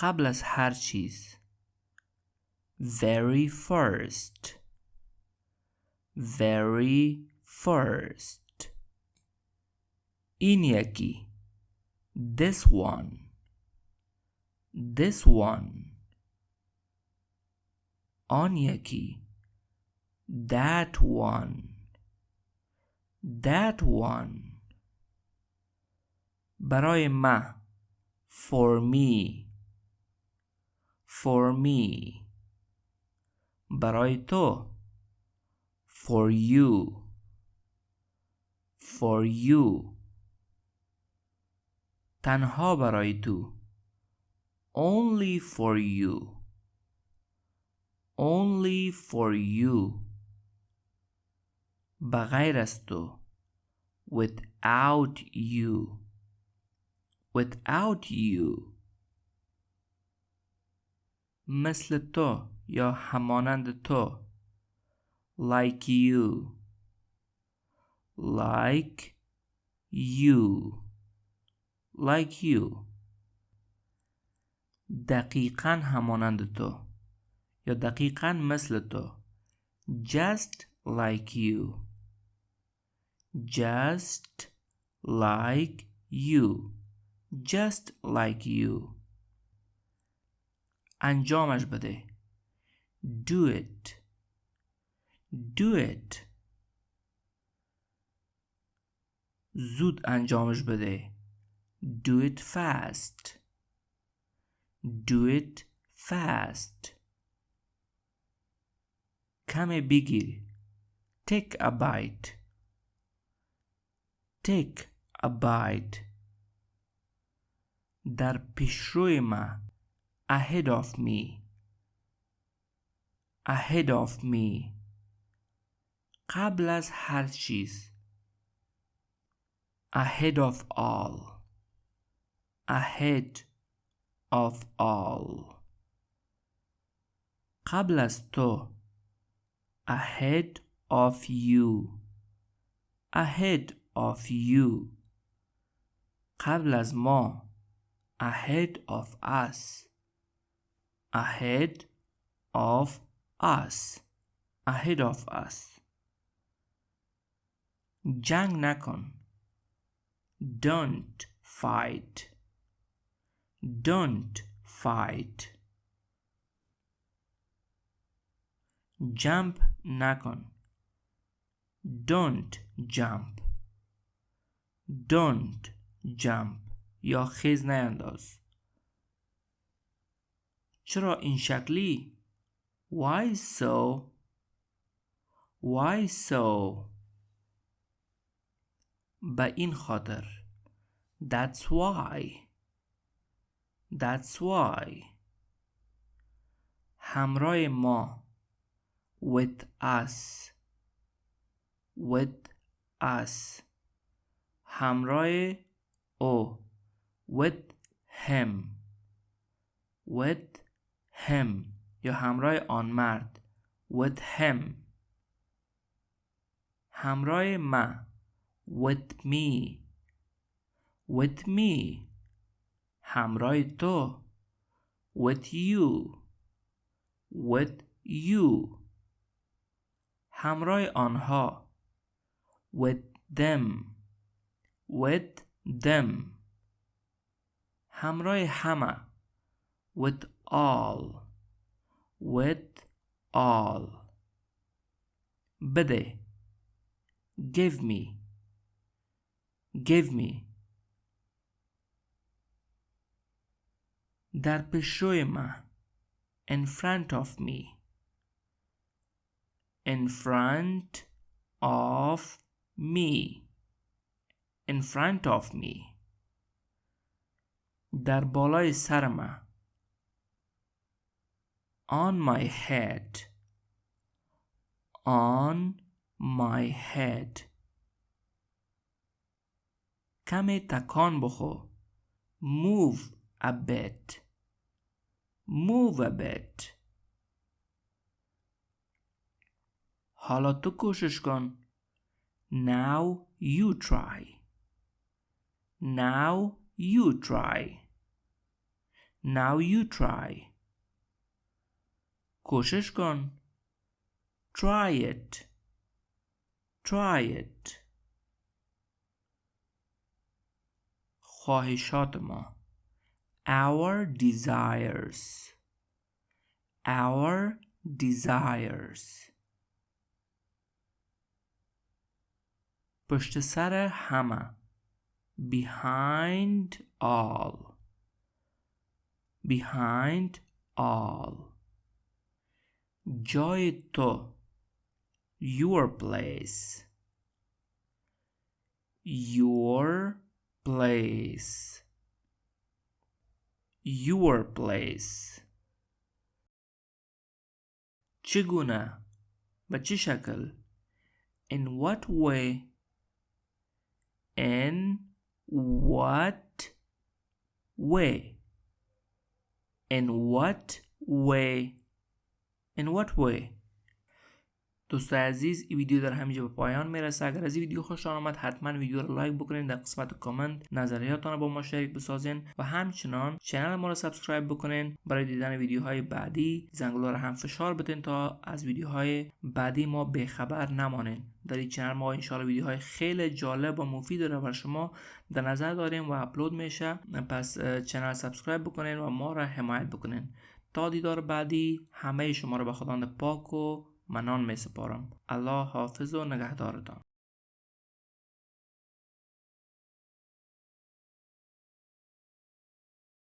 قبل از هر چیز. very first. very first. این یکی. this one. this one. آن یکی. that one. that one. برای ما. for me. for me. برای تو. for you. for you. تنها برای تو. only for you. only for you. بغیر از تو. without you. without you. مثل تو یا همانند تو. like you. like you. like you. دقیقاً همانند تو یا دقیقاً مثل تو. just like you. just like you. just like you. انجامش بده. do it. do it. زود انجامش بده. do it fast. do it fast. کمی بگیر. take a bite. take a bite. در پیشروی ما. ahead of me. ahead of me. قبل از هر چیز. ahead of all. ahead of all. قبل از تو. ahead of you. ahead of you. قبل از ما. ahead of us. ahead of us. ahead of us. جنگ نکن. don't fight. don't fight. jump نکن. don't jump. don't jump. یا خیز نینداز. چرا این شکلی؟ why so? why so? به این خاطر. that's why. that's why. همراه ما. with us. with us. همراه او. with him. with him. یا همراه آن مرد. with him. همراه ما. with me. with me. همراه تو. with you. with you. همراه آنها. with them. with them. همراه همه. with all. with all. بده. give me. give me. در پیشروی ما. in front of me. in front of me. in front of me. در بالای سر ما. on my head. on my head. کمی تکان بخور. move a bit. move a bit. حالا تو کوشش کن. now you try. now you try. Now you try. کوشش کن. Try it. Try it. خواهشات ما. Our desires. Our desires. پشت سر همه. Behind all. Behind all. جای تو. Your place. Your place. Your place. چگونه؟ به چه شکل؟ In what way? In what way? In what way? In what way? دوستای عزیز، این ویدیو در همینجا به پایان میرسه. اگر از این ویدیو خوشتان آمد حتما ویدیو رو لایک بکنین، در قسمت کامنت نظریاتتان رو با ما شریک بسازین و همچنان کانال ما رو سبسکرايب بکنین. برای دیدن ویدیوهای بعدی زنگوله رو هم فشار بدین تا از ویدیوهای بعدی ما بخبر نمانین. در این کانال ما ان شاءالله ویدیوهای خیلی جالب و مفید رو برای شما در نظر داریم و اپلود میشه. پس کانال سبسکرايب بکنین و ما رو حمایت بکنین. تا دیدار بعدی، همه شما رو به خداوند پاک و منان می سپارم. الله حافظ و نگهدارتان.